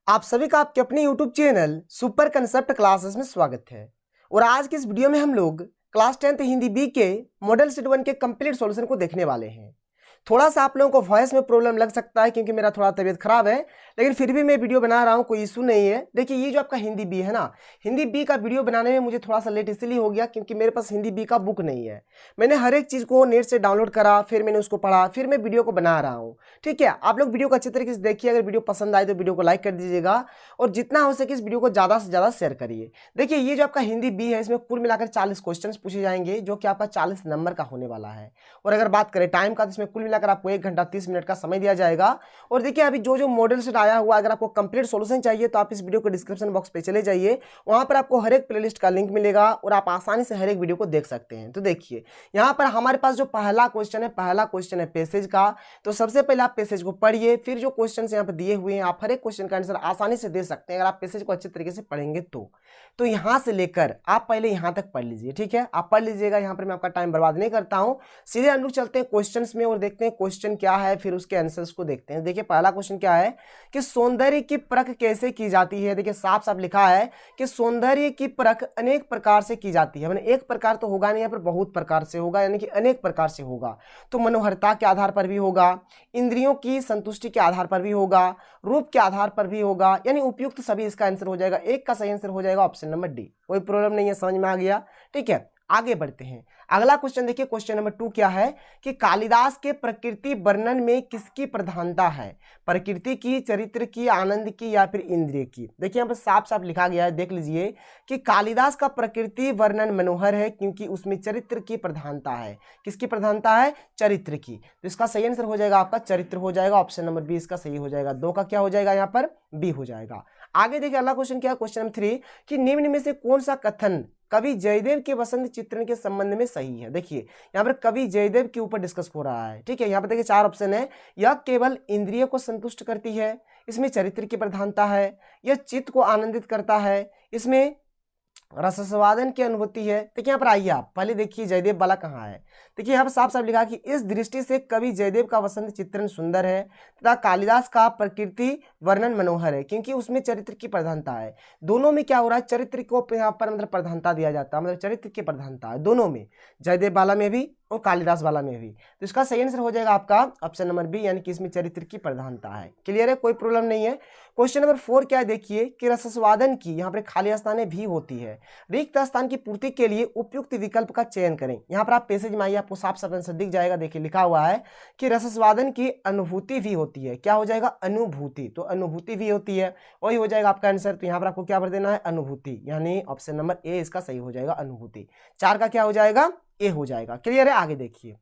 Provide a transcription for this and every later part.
आप सभी का आपके अपने YouTube channel super concept classes में स्वागत है। और आज की इस वीडियो में हम लोग क्लास 10th हिंदी बी के मॉडल सेट 1 के कंप्लीट सॉल्यूशन को देखने वाले हैं। थोड़ा सा आप लोगों को वॉइस में प्रॉब्लम लग सकता है क्योंकि मेरा थोड़ा तबीयत खराब है, लेकिन फिर भी मैं वीडियो बना रहा हूँ, कोई इशू नहीं है। देखिए ये जो आपका हिंदी बी है ना, हिंदी बी का वीडियो बनाने में मुझे थोड़ा सा लेट इसलिए हो गया क्योंकि मेरे पास हिंदी बी का बुक नहीं है। मैंने हर एक चीज़ को नेट से डाउनलोड करा, फिर मैंने उसको पढ़ा, फिर मैं वीडियो को बना रहा हूँ। ठीक है, आप लोग वीडियो को अच्छे तरीके से देखिए। अगर वीडियो पसंद आए तो वीडियो को लाइक कर दीजिएगा और जितना हो सके इस वीडियो को ज़्यादा से ज़्यादा शेयर करिए। देखिए ये जो आपका हिंदी बी है, इसमें कुल मिलाकर 40 क्वेश्चन पूछे जाएंगे जो कि आपका 40 नंबर का होने वाला है। और अगर बात करें टाइम का तो इसमें कुल मिलाकर आपको 1 घंटा 30 मिनट का समय दिया जाएगा। और देखिए अभी जो मॉडल सेट आया हुआ, अगर आपको कंप्लीट सॉल्यूशन चाहिए तो आप इस वीडियो के डिस्क्रिप्शन बॉक्स पे चले जाइए, वहां पर आपको हर एक प्लेलिस्ट का लिंक मिलेगा और आप आसानी से हर एक वीडियो को देख सकते हैं। तो देखिए यहाँ पर हमारे पास जो पहला क्वेश्चन है पैसेज का। तो सबसे पहले आप पैसेज को पढ़िए, फिर जो क्वेश्चन यहाँ पर दिए हुए हैं आप हर एक क्वेश्चन का आंसर आसानी से दे सकते हैं अगर आप पैसेज को अच्छे तरीके से पढ़ेंगे तो यहाँ से लेकर आप पहले यहाँ तक पढ़ लीजिए। ठीक है, आप पढ़ लीजिएगा, यहाँ पर मैं आपका टाइम बर्बाद नहीं करता हूँ। सीधे हम लोग चलते हैं क्वेश्चंस में और देखते हैं क्वेश्चन क्या है, फिर उसके आंसर्स को देखते हैं। देखिए पहला क्वेश्चन क्या है कि सौंदर्य की परख कैसे की जाती है। देखिए साफ साफ लिखा है कि सौंदर्य की परख अनेक प्रकार से की जाती है। मैंने एक प्रकार तो होगा नहीं, यहाँ पर बहुत प्रकार से होगा, यानी कि अनेक प्रकार से होगा। तो मनोहरता के आधार पर भी होगा, इंद्रियों की संतुष्टि के आधार पर भी होगा, रूप के आधार पर भी होगा, यानी उपयुक्त सभी इसका आंसर हो जाएगा। एक का सही आंसर हो जाएगा ऑप्शन नंबर डी। कोई प्रॉब्लम नहीं है, समझ में आ गया। ठीक है, आगे बढ़ते हैं। अगला क्वेश्चन देखिए, क्वेश्चन नंबर 2 क्या है कि कालिदास के प्रकृति वर्णन में किसकी प्रधानता है। प्रकृति की, चरित्र की, आनंद की या फिर इंद्रिय की। देखिए यहाँ पर साफ साफ लिखा गया है, देख लीजिए कि कालिदास का प्रकृति वर्णन मनोहर है क्योंकि उसमें चरित्र की प्रधानता है। किसकी प्रधानता है? चरित्र की। तो इसका सही आंसर हो जाएगा आपका चरित्र हो जाएगा, ऑप्शन नंबर बी इसका सही हो जाएगा। 2 का क्या हो जाएगा यहाँ पर? बी हो जाएगा। आगे देखिए अगला क्वेश्चन क्या है, क्वेश्चन नंबर 3 कि निम्न में से कौन सा कथन कवि जयदेव के वसंत चित्रण के संबंध में सही है। देखिए यहाँ पर कवि जयदेव के ऊपर डिस्कस हो रहा है। ठीक है, यहाँ पर देखिए 4 ऑप्शन है। यह केवल इंद्रिय को संतुष्ट करती है, इसमें चरित्र की प्रधानता है, यह चित्त को आनंदित करता है, इसमें रसस्वादन की अनुभूति है। देखिए यहाँ पर आइए आप पहले देखिए जयदेव वाला कहाँ है। देखिए यहाँ पर साफ साफ लिखा कि इस दृष्टि से कवि जयदेव का वसंत चित्रण सुंदर है तथा कालिदास का प्रकृति वर्णन मनोहर है क्योंकि उसमें चरित्र की प्रधानता है। दोनों में क्या हो रहा है? चरित्र को यहाँ पर मतलब प्रधानता दिया जाता है, मतलब चरित्र की प्रधानता है दोनों में, जयदेव वाला में भी और कालिदास वाला में भी। तो इसका सही आंसर हो जाएगा आपका ऑप्शन नंबर बी, यानी कि इसमें चरित्र की प्रधानता है। क्लियर है, कोई प्रॉब्लम नहीं है। क्वेश्चन नंबर 4 क्या है देखिए कि रसस्वादन की यहाँ पर खाली स्थानें भी होती है, रिक्त स्थान की पूर्ति के लिए उपयुक्त विकल्प का चयन करें। यहाँ पर आप पैसेज में आइए, आपको साफ साफ आंसर दिख जाएगा। देखिए लिखा हुआ है कि रसस्वादन की अनुभूति भी होती है। क्या हो जाएगा? अनुभूति। तो अनुभूति भी होती है, वही हो जाएगा आपका आंसर। तो यहाँ पर आपको क्या भर देना है? अनुभूति, यानी ऑप्शन नंबर ए इसका सही हो जाएगा, अनुभूति। 4 का क्या हो जाएगा? ए हो जाएगा। क्लियर है, आगे देखिए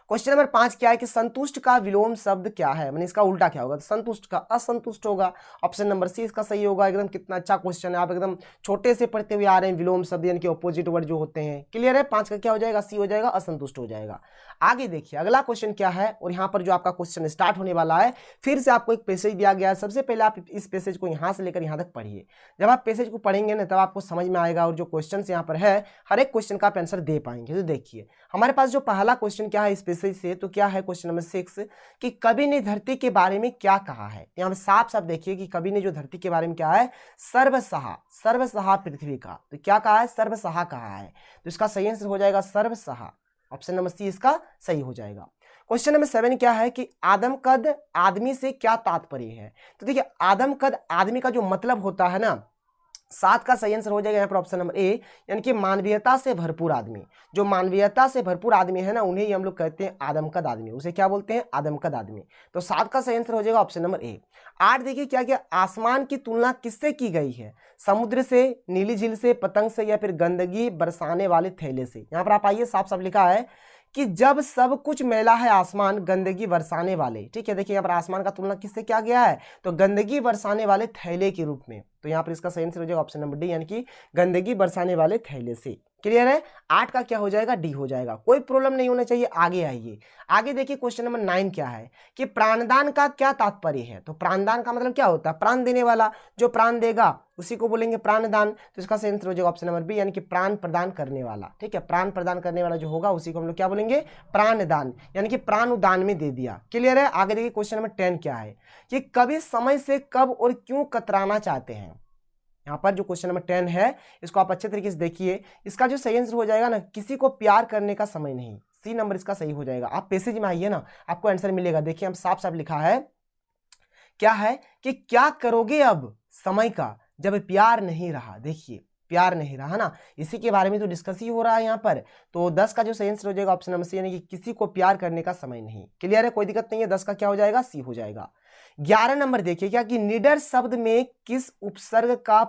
क्वेश्चन नंबर 5 क्या है कि संतुष्ट का विलोम शब्द क्या है, मैंने इसका उल्टा क्या होगा? तो संतुष्ट का असंतुष्ट होगा, ऑप्शन नंबर सी इसका सही होगा। एकदम कितना अच्छा क्वेश्चन है, आप एकदम छोटे से पढ़ते हुए आ रहे हैं। विलोम शब्द यानी कि ऑपोजिट वर्ड जो होते हैं। क्लियर है, 5 का क्या हो जाएगा? सी हो जाएगा, असंतुष्ट हो जाएगा। आगे देखिए अगला क्वेश्चन क्या है, और यहाँ पर जो आपका क्वेश्चन स्टार्ट होने वाला है, फिर से आपको एक पैसेज दिया गया है। सबसे पहले आप इस पैसेज को यहाँ से लेकर यहाँ तक पढ़िए। जब आप पैसेज को पढ़ेंगे ना तब आपको समझ में आएगा और जो क्वेश्चन यहाँ पर है हर एक क्वेश्चन का आप आंसर दे पाएंगे। तो देखिए हमारे पास जो पहला क्वेश्चन क्या है इस पैसेज से, तो क्या है क्वेश्चन नंबर 6 कि कवि ने धरती के बारे में क्या कहा है। यहाँ पर साफ साफ देखिए कि कवि ने जो धरती के बारे में क्या है, सर्वसहा पृथ्वी का। तो क्या कहा है? सर्वसहा कहा है। तो इसका सही आंसर हो जाएगा सर्वसहा, ऑप्शन नंबर सी इसका सही हो जाएगा। क्वेश्चन नंबर 7 क्या है कि आदमकद आदमी से क्या तात्पर्य है। तो देखिए आदमकद आदमी का जो मतलब होता है ना, 7 का सही आंसर हो जाएगा यहाँ पर ऑप्शन नंबर ए, यानी कि मानवीयता से भरपूर आदमी। जो मानवीयता से भरपूर आदमी है ना, उन्हें ही हम लोग कहते हैं आदमकद आदमी। उसे क्या बोलते हैं? आदमकद आदमी। तो 7 का सही आंसर हो जाएगा ऑप्शन नंबर ए। 8 देखिए क्या क्या, आसमान की तुलना किससे की गई है? समुद्र से, नीली झील से, पतंग से या फिर गंदगी बरसाने वाले थैले से। यहाँ पर आप आइए, साफ साफ लिखा है कि जब सब कुछ मैला है आसमान गंदगी बरसाने वाले। ठीक है, देखिए यहाँ पर आसमान का तुलना किससे किया गया है? तो गंदगी बरसाने वाले थैले के रूप में। तो यहाँ पर इसका सही आंसर हो जाएगा ऑप्शन नंबर डी, यानी कि गंदगी बरसाने वाले थैले से। क्लियर है। 8 का क्या हो जाएगा, डी हो जाएगा, कोई प्रॉब्लम नहीं होना चाहिए। आगे आइए, आगे देखिए क्वेश्चन नंबर 9 क्या है कि प्राणदान का क्या तात्पर्य है। तो प्राणदान का मतलब क्या होता है, प्राण देने वाला, जो प्राण देगा उसी को बोलेंगे प्राणदान। तो इसका सही आंसर हो जाएगा ऑप्शन नंबर बी, यानी कि प्राण प्रदान करने वाला। ठीक है, प्राण प्रदान करने वाला जो होगा उसी को हम लोग क्या बोलेंगे, प्राणदान, यानी कि प्राण उदान में दे दिया। क्लियर है। आगे देखिए क्वेश्चन नंबर 10 क्या है कि कभी समय से कब और क्यों कतराना चाहते हैं। यहाँ पर जो क्वेश्चन नंबर 10 है इसको आप अच्छे तरीके से देखिए। इसका जो सही आंसर हो जाएगा ना, किसी को प्यार करने का समय नहीं, सी नंबर इसका सही हो जाएगा। आप पैसेज में आइए ना, आपको आंसर मिलेगा। देखिए हम साफ साफ लिखा है, क्या है कि क्या करोगे अब समय का जब प्यार नहीं रहा। देखिए प्यार नहीं रहा ना, इसी के बारे में तो डिस्कस ही हो रहा है यहाँ पर। तो 10 का जो सही आंसर हो जाएगा ऑप्शन नंबर सी, यानी कि किसी को प्यार करने का समय नहीं। क्लियर है, कोई दिक्कत नहीं है। 10 का क्या हो जाएगा, सी हो जाएगा। 11 नंबर देखिए क्या कि निडर शब्द में किस उपसर्ग का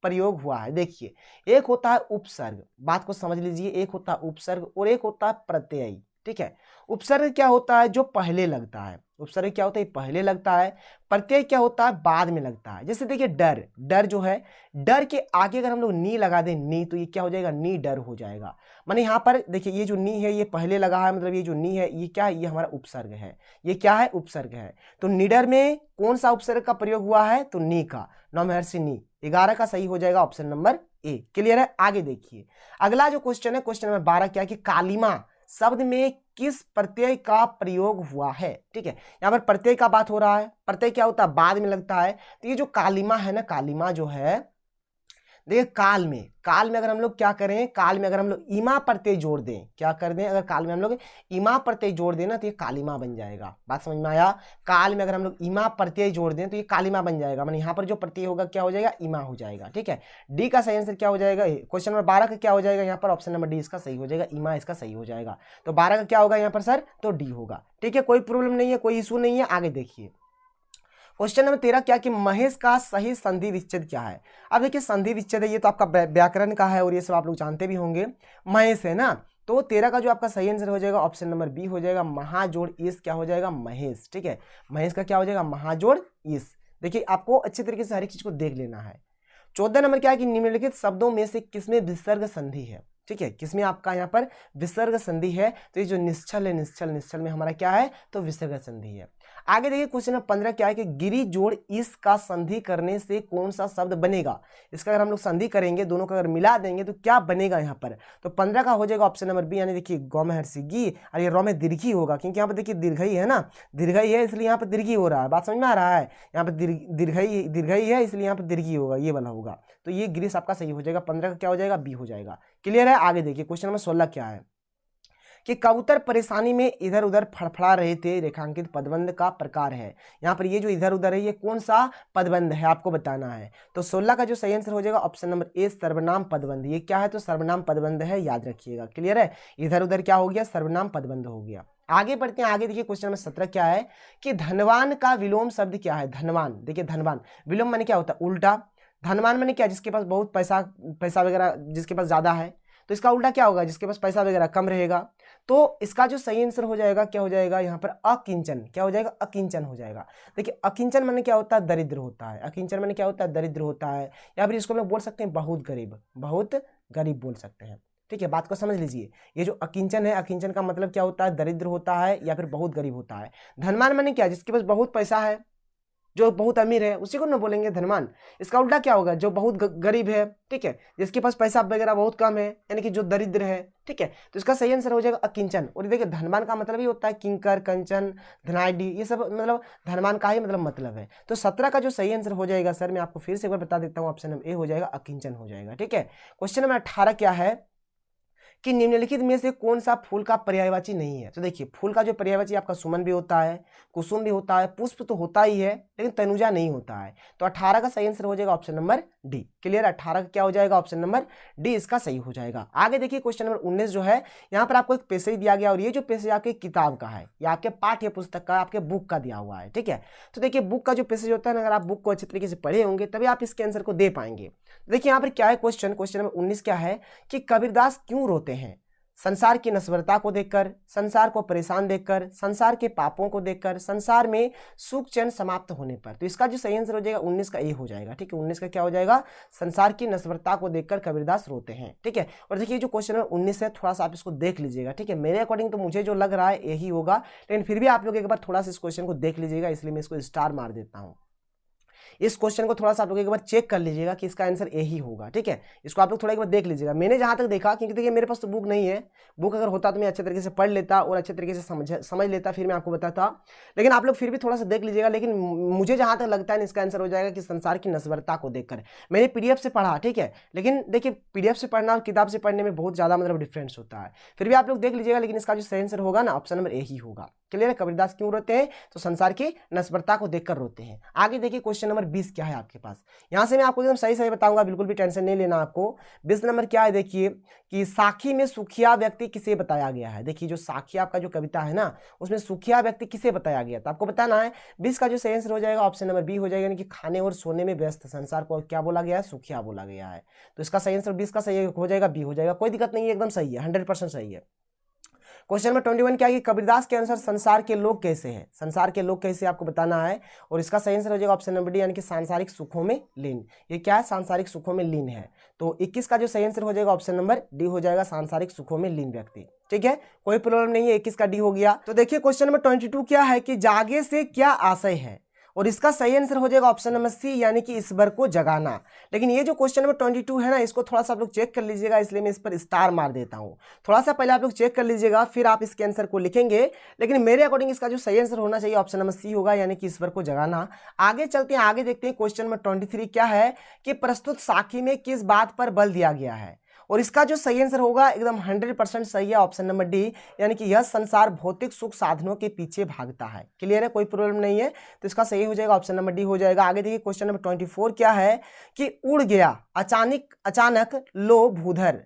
प्रयोग हुआ है। देखिए एक होता है उपसर्ग, बात को समझ लीजिए, एक होता है उपसर्ग और एक होता है प्रत्यय। ठीक है, उपसर्ग क्या होता है, जो पहले लगता है। उपसर्ग क्या होता है, पहले लगता है। प्रत्यय क्या होता है, बाद में लगता है। जैसे देखिए डर, डर जो है, डर के आगे अगर हम लोग नी लगा दें, नी, तो ये क्या हो जाएगा, नी डर हो जाएगा। माने यहाँ पर देखिए ये जो नी है ये पहले लगा है, मतलब ये जो नी है ये क्या है, ये हमारा उपसर्ग है। ये क्या है, उपसर्ग है। तो निडर में कौन सा उपसर्ग का प्रयोग हुआ है, तो नी का, नौ महर्षि नी। 11 का सही हो जाएगा ऑप्शन नंबर ए। क्लियर है। आगे देखिए अगला जो क्वेश्चन है, क्वेश्चन नंबर 12 क्या है कि कालिमा शब्द में किस प्रत्यय का प्रयोग हुआ है। ठीक है, यहां पर प्रत्यय का बात हो रहा है। प्रत्यय क्या होता है, बाद में लगता है। तो ये जो कालिमा है ना, कालिमा जो है, देखिए काल में अगर हम लोग क्या करें, काल में अगर हम लोग ईमा प्रत्यय जोड़ दें, क्या कर दें, अगर काल में हम लोग ईमा प्रत्यय जोड़ दें ना तो ये कालिमा बन जाएगा। बात समझ में आया। काल में अगर हम लोग ईमा प्रत्यय जोड़ दें तो ये कालिमा बन जाएगा, माने यहाँ पर जो प्रत्यय होगा क्या हो जाएगा, ईमा हो जाएगा। ठीक है, डी का सही आंसर क्या हो जाएगा, क्वेश्चन नंबर 12 का क्या हो जाएगा, यहाँ पर ऑप्शन नंबर डी इसका सही हो जाएगा, ईमा इसका सही हो जाएगा। तो 12 का क्या होगा यहाँ पर सर, तो डी होगा। ठीक है, कोई प्रॉब्लम नहीं है, कोई इशू नहीं है। आगे देखिए क्वेश्चन नंबर 13 क्या कि महेश का सही संधि विच्छेद क्या है। अब देखिए संधि विच्छेद है, ये तो आपका व्याकरण का है और ये सब आप लोग जानते भी होंगे। महेश है ना, तो 13 का जो आपका सही आंसर हो जाएगा ऑप्शन नंबर बी हो जाएगा, महाजोड़ इस क्या हो जाएगा, महेश। ठीक है, महेश का क्या हो जाएगा, महाजोड़ इस। देखिए आपको अच्छे तरीके से हर एक चीज को देख लेना है। 14 नंबर क्या है कि निम्नलिखित शब्दों में से किसमें विसर्ग संधि है। ठीक है, किसमें आपका यहाँ पर विसर्ग संधि है, तो ये जो निश्चल है, निश्चल में हमारा क्या है, तो विसर्ग संधि है। आगे देखिए क्वेश्चन नंबर 15 क्या है कि गिरी जोड़ इस का संधि करने से कौन सा शब्द बनेगा। इसका अगर हम लोग संधि करेंगे, दोनों का अगर मिला देंगे तो क्या बनेगा यहाँ पर, तो 15 का हो जाएगा ऑप्शन नंबर बी, यानी देखिए गौ में हर्षि गी और ये रौ में दीर्घी होगा, क्योंकि यहाँ पर देखिए दीर्घई है ना, दीर्घई है इसलिए यहाँ पर दीर्घी हो रहा है। बात समझ में आ रहा है, यहाँ पर दीर्घई है इसलिए यहाँ पर दीर्घी होगा, ये वाला होगा। तो ये गिरीश आपका सही हो जाएगा। 15 का क्या हो जाएगा, बी हो जाएगा। क्लियर है। आगे देखिए क्वेश्चन नंबर 16 क्या है कि कबूतर परेशानी में इधर उधर फड़फड़ा रहे थे, रेखांकित पदबंध का प्रकार है। यहाँ पर ये जो इधर उधर है ये कौन सा पदबंध है आपको बताना है। तो 16 का जो सही आंसर हो जाएगा ऑप्शन नंबर ए, सर्वनाम पदबंध। ये क्या है, तो सर्वनाम पदबंध है, याद रखिएगा। क्लियर है, इधर उधर क्या हो गया, सर्वनाम पदबंध हो गया। आगे बढ़ते हैं। आगे देखिए क्वेश्चन नंबर 17 क्या है कि धनवान का विलोम शब्द क्या है। धनवान, देखिए धनवान विलोम माने क्या होता है, उल्टा। धनवान माने क्या, जिसके पास बहुत पैसा वगैरह, जिसके पास ज्यादा है। तो इसका उल्टा क्या होगा, जिसके पास पैसा वगैरह कम रहेगा। तो इसका जो सही आंसर हो जाएगा क्या हो जाएगा यहाँ पर, अकिंचन। क्या हो जाएगा, अकिंचन हो जाएगा। देखिए अकिंचन माने क्या होता है, दरिद्र होता है। अकिंचन माने क्या होता है, दरिद्र होता है, या फिर इसको हम लोग बोल सकते हैं बहुत गरीब, बहुत गरीब बोल सकते हैं। ठीक है, बात को समझ लीजिए। ये जो अकिंचन है, अकिंचन का मतलब क्या होता है, दरिद्र होता है या फिर बहुत गरीब होता है। धनवान माने क्या, जिसके पास बहुत पैसा है, जो बहुत अमीर है उसी को ना बोलेंगे धनवान। इसका उल्टा क्या होगा, जो बहुत गरीब है। ठीक है, जिसके पास पैसा वगैरह बहुत कम है, यानी कि जो दरिद्र है। ठीक है, तो इसका सही आंसर हो जाएगा अकिंचन। और देखिए धनवान का मतलब ही होता है किंकर, कंचन, धनाढ़ी, ये सब मतलब धनवान का ही मतलब है। तो 17 का जो सही आंसर हो जाएगा सर, मैं आपको फिर से एक बार बता देता हूँ, ऑप्शन नंबर ए हो जाएगा, अकिंचन हो जाएगा। ठीक है, क्वेश्चन नंबर 18 क्या है कि निम्नलिखित में से कौन सा फूल का पर्यायवाची नहीं है। तो देखिए फूल का जो पर्यायवाची आपका सुमन भी होता है, कुसुम भी होता है, पुष्प तो होता ही है, लेकिन तनुजा नहीं होता है। तो 18 का सही आंसर हो जाएगा ऑप्शन नंबर डी। क्लियर, 18 का क्या हो जाएगा, ऑप्शन नंबर डी इसका सही हो जाएगा। आगे देखिए क्वेश्चन नंबर 19 जो है, यहाँ पर आपको एक पैसेज दिया गया और ये जो पैसेज आपके किताब का है या आपके पाठ्य पुस्तक का, आपके बुक का दिया हुआ है। ठीक है, तो देखिए बुक का जो पैसेज होता है ना, अगर आप बुक को अच्छे तरीके से पढ़े होंगे तभी आप इसके आंसर को दे पाएंगे। देखिए यहाँ पर क्या है क्वेश्चन नंबर 19 क्या है कि कबीरदास क्यों रोते हैं। संसार की नश्वरता को देखकर, संसार को परेशान देखकर, संसार के पापों को देखकर, संसार में सुख चैन समाप्त होने पर। तो इसका जो सही आंसर हो जाएगा 19 का ए हो जाएगा। ठीक है, 19 का क्या हो जाएगा, संसार की नश्वरता को देखकर कबीरदास रोते हैं। ठीक है, और देखिए जो क्वेश्चन नंबर 19 है थोड़ा सा आप इसको देख लीजिएगा। ठीक है, मेरे अकॉर्डिंग तो मुझे जो लग रहा है यही होगा, लेकिन फिर भी आप लोग एक बार थोड़ा सा इस क्वेश्चन को देख लीजिएगा, इसलिए मैं इसको स्टार मार देता हूँ। इस क्वेश्चन को थोड़ा सा आप लोग एक बार चेक कर लीजिएगा कि इसका आंसर ए ही होगा। ठीक है, इसको आप लोग थोड़ा एक बार देख लीजिएगा। मैंने जहां तक देखा, क्योंकि देखिए मेरे पास तो बुक नहीं है, बुक अगर होता तो मैं अच्छे तरीके से पढ़ लेता और अच्छे तरीके से समझ लेता, फिर मैं आपको बताता, लेकिन आप लोग फिर भी थोड़ा सा देख लीजिएगा। लेकिन मुझे जहां तक लगता है इसका आंसर हो जाएगा कि संसार की नश्वरता को देखकर। मैंने पीडीएफ से पढ़ा, ठीक है, लेकिन देखिए पीडीएफ से पढ़ना और किताब से पढ़ने में बहुत ज्यादा मतलब डिफरेंस होता है, फिर भी आप लोग देख लीजिएगा। लेकिन इसका जो सही आंसर होगा ना, ऑप्शन नंबर ए ही होगा। क्लियर है, कबीरदास क्यों रोते हैं, तो संसार की नश्वरता को देखकर रोते हैं। आगे देखिए क्वेश्चन नंबर 20 क्या है आपके पास, यहां से मैं आपको एकदम सही सही बताऊंगा, बिल्कुल भी टेंशन नहीं लेना आपको। 20 नंबर क्या है, देखिए कि साखी में सुखिया व्यक्ति किसे बताया गया है। देखिए जो साखी आपका जो कविता है ना, उसमें सुखिया व्यक्ति किसे बताया गया था, आपको बताना है। 20 का जो सही आंसर हो जाएगा ऑप्शन नंबर बी हो जाएगा, यानी कि खाने और सोने में व्यस्त संसार को क्या बोला गया है, सुखिया बोला गया है। तो इसका सही आंसर 20 का सही हो जाएगा, बी हो जाएगा, कोई दिक्कत नहीं है, एकदम सही है, 100% सही है। क्वेश्चन नंबर 21 क्या है कि कबीरदास के अनुसार संसार के लोग कैसे हैं, संसार के लोग कैसे आपको बताना है, और इसका सही आंसर हो जाएगा ऑप्शन नंबर डी, यानी कि सांसारिक सुखों में लीन। ये क्या है, सांसारिक सुखों में लीन है। तो 21 का जो सही आंसर हो जाएगा ऑप्शन नंबर डी हो जाएगा, सांसारिक सुखों में लीन व्यक्ति। ठीक है, कोई प्रॉब्लम नहीं है, 21 का डी हो गया। तो देखिए क्वेश्चन नंबर 22 क्या है कि जागे से क्या आशय है, और इसका सही आंसर हो जाएगा ऑप्शन नंबर सी, यानी कि ईश्वर को जगाना। लेकिन ये जो क्वेश्चन नंबर 22 है ना, इसको थोड़ा सा आप लोग चेक कर लीजिएगा, इसलिए मैं इस पर स्टार मार देता हूं। थोड़ा सा पहले आप लोग चेक कर लीजिएगा, फिर आप इसके आंसर को लिखेंगे। लेकिन मेरे अकॉर्डिंग इसका जो सही आंसर होना चाहिए ऑप्शन नंबर सी होगा, यानी कि ईश्वर को जगाना। आगे चलते हैं, आगे देखते हैं क्वेश्चन नंबर 23 क्या है कि प्रस्तुत साखी में किस बात पर बल दिया गया है, और इसका जो सही आंसर होगा एकदम 100% सही है, ऑप्शन नंबर डी, यानी कि यह संसार भौतिक सुख साधनों के पीछे भागता है। क्लियर है, कोई प्रॉब्लम नहीं है, तो इसका सही हो जाएगा ऑप्शन नंबर डी हो जाएगा। आगे देखिए क्वेश्चन नंबर 24 क्या है कि उड़ गया अचानक लो भूधर,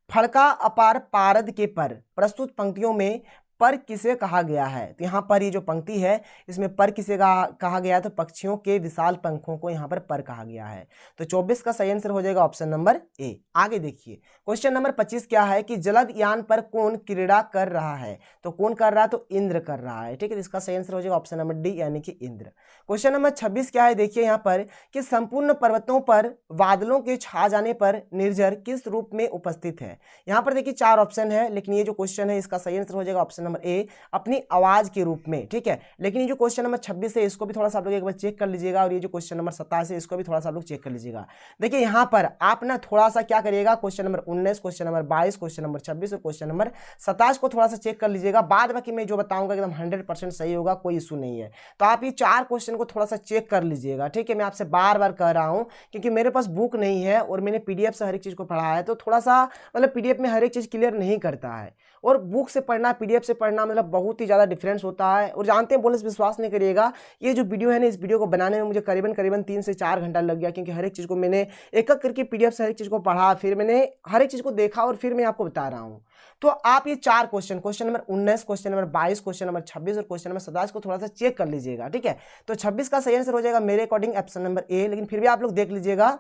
फड़का अपार पारद के पर, प्रस्तुत पंक्तियों में पर किसे कहा गया है। तो यहाँ पर ये जो पंक्ति है इसमें पर किसे कहा गया है, तो पक्षियों के विशाल पंखों को यहाँ पर कहा गया है। तो 24 का सही आंसर हो जाएगा ऑप्शन नंबर ए। आगे देखिए क्वेश्चन नंबर 25 क्या है कि जलद यान पर कौन क्रीड़ा कर रहा है, तो कौन कर रहा है, तो इंद्र कर रहा है। ठीक है, इसका सही आंसर हो जाएगा ऑप्शन नंबर डी, यानी कि इंद्र। क्वेश्चन नंबर 26 क्या है, देखिए यहाँ पर कि संपूर्ण पर्वतों पर बादलों के छा जाने पर निर्जर किस रूप में उपस्थित है। यहाँ पर देखिए 4 ऑप्शन है, लेकिन ये जो क्वेश्चन है इसका सही आंसर हो जाएगा ऑप्शन नंबर ए, अपनी आवाज के रूप में। ठीक है, लेकिन ये जो क्वेश्चन नंबर 26 है इसको भी थोड़ा सा आप लोग एक बार चेक कर लीजिएगा, और ये जो क्वेश्चन नंबर 27 है इसको भी थोड़ा सा आप लोग चेक कर लीजिएगा। देखिए यहाँ पर आप ना थोड़ा सा क्या करिएगा, question number 19, question number 22, question number 26 और क्वेश्चन नंबर 27 को थोड़ा सा चेक कर लीजिएगा। बाद बाकी मैं जो बताऊंगा एकदम 100% सही होगा, कोई इशू नहीं है। तो आप ये 4 क्वेश्चन को थोड़ा सा चेक कर लीजिएगा। ठीक है, मैं आपसे बार बार कह रहा हूं क्योंकि मेरे पास बुक नहीं है और मैंने पीडीएफ से हर एक चीज को पढ़ा है, तो थोड़ा सा मतलब पीडीएफ में हर एक चीज क्लियर नहीं करता है, और बुक से पढ़ना पीडीएफ से पढ़ना मतलब बहुत ही ज्यादा डिफरेंस होता है। और जानते हैं, बोलने से विश्वास नहीं करिएगा, ये जो वीडियो है ना, इस वीडियो को बनाने में मुझे करीबन 3 से 4 घंटा लग गया, क्योंकि हर एक चीज को मैंने एक एक करके पीडीएफ से हर एक चीज को पढ़ा, फिर मैंने हर एक चीज को देखा और फिर मैं आपको बता रहा हूं। तो आप ये 4 question number 19, question number 22, question number 26 और क्वेश्चन नंबर 27 को थोड़ा सा चेक कर लीजिएगा। ठीक है, तो 26 का सही आंसर हो जाएगा मेरे अकॉर्डिंग ऑप्शन नंबर ए, लेकिन फिर भी आप लोग देख लीजिएगा।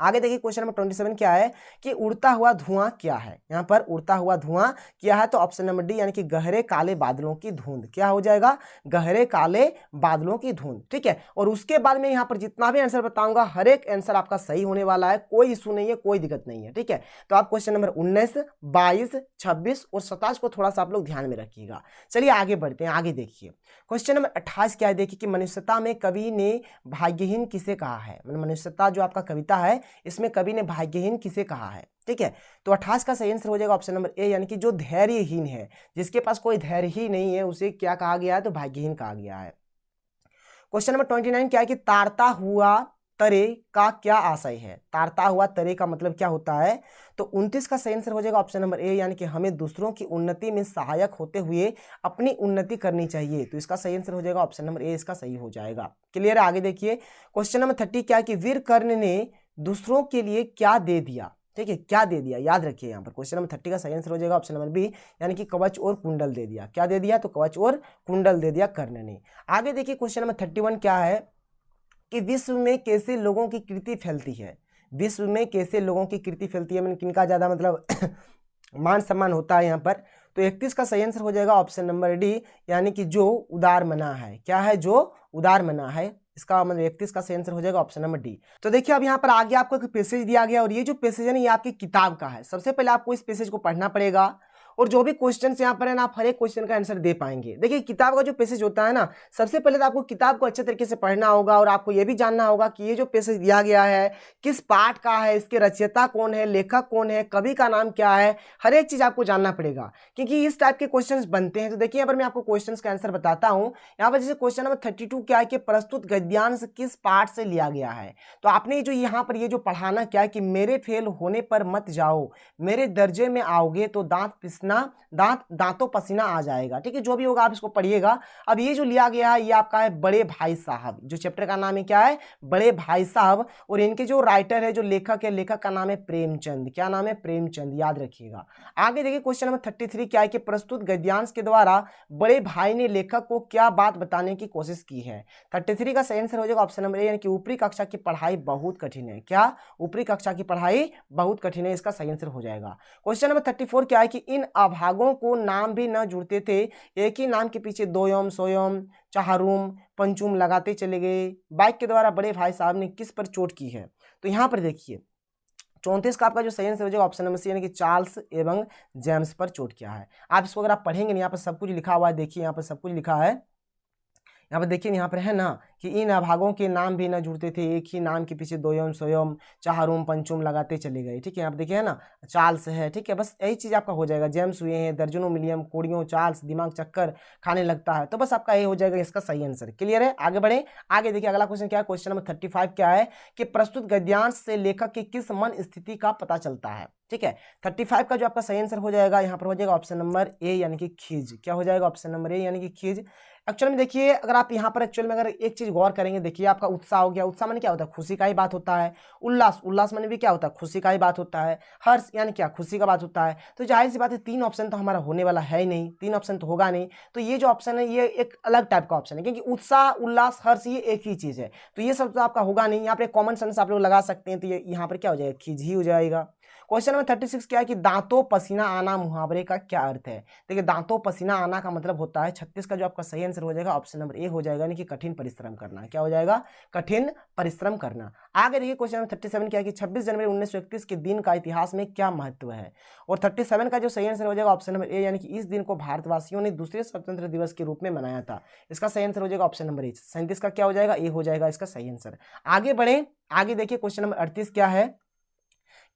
आगे देखिए क्वेश्चन नंबर 27 क्या है कि उड़ता हुआ धुआं क्या है। यहाँ पर उड़ता हुआ धुआं क्या है, तो ऑप्शन नंबर डी, यानी कि गहरे काले बादलों की धुंध। क्या हो जाएगा, गहरे काले बादलों की धुंध। ठीक है, और उसके बाद में यहाँ पर जितना भी आंसर बताऊंगा हर एक आंसर आपका सही होने वाला है, कोई इशू नहीं है, कोई दिक्कत नहीं है। ठीक है, तो आप क्वेश्चन नंबर 19, 22, 26 और 27 को थोड़ा सा आप लोग ध्यान में रखिएगा। चलिए आगे बढ़ते हैं। आगे देखिए क्वेश्चन नंबर 28 क्या है, देखिए कि मनुष्यता में कवि ने भाग्यहीन किसे कहा है। मनुष्यता जो आपका कविता है इसमें कवि ने भाग्यहीन किसे कहा है। ठीक है, तो 28 का सही आंसर हो जाएगा ऑप्शन नंबर ए, यानी कि जो धैर्यहीन है, जिसके पास कोई धैर्य ही नहीं है, उसे क्या कहा गया है, तो भाग्यहीन कहा गया है। क्वेश्चन नंबर 29 क्या है कि तारता हुआ तरे का क्या आशय है। तारता हुआ तरे का मतलब क्या होता है, तो 29 का सही आंसर हो जाएगा ऑप्शन नंबर ए, यानी कि हमें दूसरों की उन्नति में सहायक होते हुए अपनी उन्नति करनी चाहिए। तो इसका सही आंसर हो जाएगा ऑप्शन नंबर ए, इसका सही हो जाएगा। क्लियर है, आगे देखिए क्वेश्चन नंबर 30 क्या है कि वीर कर्ण ने दूसरों के लिए क्या दे दिया। ठीक है, क्या दे दिया, याद रखिए यहाँ पर क्वेश्चन नंबर 30 का सही आंसर हो जाएगा ऑप्शन नंबर बी, यानी कि कवच और कुंडल दे दिया। क्या दे दिया, तो कवच और कुंडल दे दिया कर्ण ने। आगे देखिए क्वेश्चन नंबर 31 क्या है कि विश्व में कैसे लोगों की कीर्ति फैलती है। विश्व में कैसे लोगों की कीर्ति फैलती है, मैंने किनका ज्यादा मतलब मान सम्मान होता है यहाँ पर। तो 31 का सही आंसर हो जाएगा ऑप्शन नंबर डी, यानी कि जो उदार मना है। क्या है? जो उदार मना है, इसका मतलब 31 का सही आंसर हो जाएगा ऑप्शन नंबर डी। तो देखिए अब यहाँ पर आगे आपको एक पैसेज दिया गया और ये जो पैसेज है ना, ये आपकी किताब का है। सबसे पहले आपको इस पैसेज को पढ़ना पड़ेगा और जो भी क्वेश्चन यहाँ पर है ना, आप हर एक क्वेश्चन का आंसर दे पाएंगे। देखिए किताब का जो पैसेज होता है ना, सबसे पहले तो आपको किताब को अच्छे तरीके से पढ़ना होगा और आपको ये भी जानना होगा कि ये जो पैसेज दिया गया है किस पाठ का है, इसके रचयिता कौन है, लेखक कौन है, कवि का नाम क्या है, हर एक चीज आपको जानना पड़ेगा क्योंकि इस टाइप के क्वेश्चन बनते हैं। तो देखिए यहाँ पर मैं आपको क्वेश्चन का आंसर बताता हूँ। यहाँ पर जैसे क्वेश्चन नंबर 32 क्या है कि प्रस्तुत गद्यांश किस पाठ से लिया गया है। तो आपने जो यहाँ पर ये जो पढ़ाना क्या है कि मेरे फेल होने पर मत जाओ, मेरे दर्जे में आओगे तो दांत पिसना, दांतों पसीना आ जाएगा। ठीक है, जो भी होगा आप इसको पढ़िएगा। अब ये जो लिया गया है ये आपका है बड़े भाई साहब, जो चैप्टर का नाम है क्या है? बड़े भाई साहब। और इनके जो राइटर है, जो लेखक है, लेखक का नाम है प्रेमचंद। क्या नाम है? प्रेमचंद, याद रखिएगा। आगे देखिए क्वेश्चन नंबर 33 क्या है कि प्रस्तुत गद्यांश के द्वारा बड़े भाई ने लेखक को क्या बात बताने की कोशिश की है। 33 का सही आंसर हो जाएगा ऑप्शन नंबर ए, यानी कि ऊपरी कक्षा की पढ़ाई बहुत कठिन है। क्या? ऊपरी कक्षा की पढ़ाई बहुत कठिन है, इसका सही आंसर हो जाएगा। क्वेश्चन नंबर 34 क्या है कि इन अभागों को नाम भी न जुड़ते थे, एक ही नाम के पीछे दो यम, सोयम, चाहरुम, पंचुम लगाते चले गए। बाइक के द्वारा बड़े भाई साहब ने किस पर चोट की है। तो यहां पर देखिए 34 का आपका जो सही आंसर हो जाएगा ऑप्शन नंबर सी, यानी कि चार्ल्स एवं जेम्स पर चोट किया है। आप इसको अगर आप पढ़ेंगे, यहाँ पर सब कुछ लिखा हुआ है। देखिए यहाँ पर सब कुछ लिखा है। यहाँ पर देखिए, यहाँ पर है ना कि इन अभागों के नाम भी न जुड़ते थे, एक ही नाम के पीछे दोयम, सोयम, चाहरुम, पंचुम लगाते चले गए। ठीक है, यहाँ पर देखिए है ना, चार्ल्स है। ठीक है, बस यही चीज आपका हो जाएगा। जेम्स हुए हैं, दर्जनों, मिलियम, कोड़ियों, चार्ल्स, दिमाग चक्कर खाने लगता है। तो बस आपका ये हो जाएगा इसका सही आंसर। क्लियर है? आगे बढ़े। आगे देखिए अगला क्वेश्चन क्या है। क्वेश्चन नंबर 35 क्या है कि प्रस्तुत गद्यांश से लेखक की किस मन स्थिति का पता चलता है। ठीक है, 35 का जो आपका सही आंसर हो जाएगा यहाँ पर हो जाएगा ऑप्शन नंबर ए, यानी कि खीज। क्या हो जाएगा? ऑप्शन नंबर ए, यानी कि खीज। एक्चुअल में देखिए अगर आप यहाँ पर एक्चुअल में अगर एक चीज गौर करेंगे, देखिए आपका उत्साह हो गया। उत्साह माने क्या होता है? खुशी का ही बात होता है। उल्लास, उल्लास माने भी क्या होता है? खुशी का ही बात होता है। हर्ष यानी क्या? खुशी का बात होता है। तो जाहिर सी बात है 3 ऑप्शन तो हमारा होने वाला है ही नहीं, 3 ऑप्शन तो होगा नहीं। तो ये जो ऑप्शन है ये एक अलग टाइप का ऑप्शन है, क्योंकि उत्साह, उल्लास, हर्ष ये एक ही चीज है। तो ये सब तो आपका होगा नहीं। यहाँ पर कॉमन सेंस आप लोग लगा सकते हैं। तो ये यहाँ पर क्या हो जाएगा? खीज ही हो जाएगा। क्वेश्चन नंबर 36 क्या है कि दांतों पसीना आना मुहावरे का क्या अर्थ है। देखिए दांतों पसीना आना का मतलब होता है, 36 का जो आपका सही आंसर हो जाएगा ऑप्शन नंबर ए हो जाएगा, यानी कि कठिन परिश्रम करना। क्या हो जाएगा? कठिन परिश्रम करना। आगे देखिए क्वेश्चन नंबर 37 क्या है कि 26 जनवरी 1931 के दिन का इतिहास में क्या महत्व है। और 37 का जो सही आंसर हो जाएगा ऑप्शन नंबर ए, यानी कि इस दिन को भारतवासियों ने दूसरे स्वतंत्र दिवस के रूप में मनाया था। इसका सही आंसर हो जाएगा ऑप्शन नंबर ए। 37 का क्या हो जाएगा? ए हो जाएगा इसका सही आंसर। आगे बढ़े। आगे देखिए क्वेश्चन नंबर 38 क्या है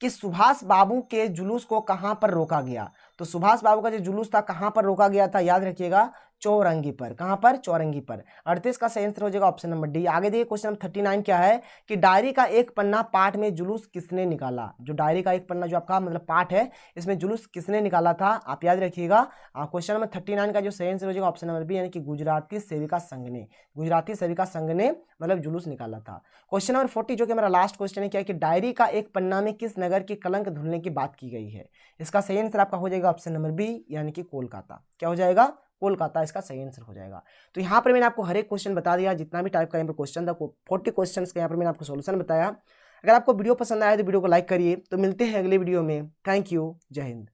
कि सुभाष बाबू के जुलूस को कहां पर रोका गया। तो सुभाष बाबू का जो जुलूस था कहां पर रोका गया था? याद रखिएगा, चौरंगी पर। कहां पर? चौरंगी पर। 38 का सही आंसर हो जाएगा ऑप्शन नंबर डी। आगे देखिए क्वेश्चन नंबर 39 क्या है कि डायरी का एक पन्ना पाठ में जुलूस किसने निकाला। जो डायरी का एक पन्ना जो आपका मतलब पाठ है, इसमें जुलूस किसने निकाला था? आप याद रखिएगा। क्वेश्चन नंबर 39 का जो सही आंसर हो जाएगा ऑप्शन नंबर बी, यानी कि गुजराती सेविका संघ ने। गुजराती सेविका संघ ने मतलब जुलूस निकाला था। क्वेश्चन नंबर 40 जो कि हमारा लास्ट क्वेश्चन है क्या है कि डायरी का एक पन्ना में किस नगर की कलंक धुलने की बात की गई है। इसका सही आंसर आपका हो जाएगा ऑप्शन नंबर बी, यानी कि कोलकाता। क्या हो जाएगा? कोलकाता इसका सही आंसर हो जाएगा। तो यहाँ पर मैंने आपको हर एक क्वेश्चन बता दिया, जितना भी टाइप का यहाँ पर क्वेश्चन था 40 क्वेश्चन का यहाँ पर मैंने आपको सोल्यूशन बताया। अगर आपको वीडियो पसंद आया तो वीडियो को लाइक करिए। तो मिलते हैं अगले वीडियो में। Thank you. जय हिंद।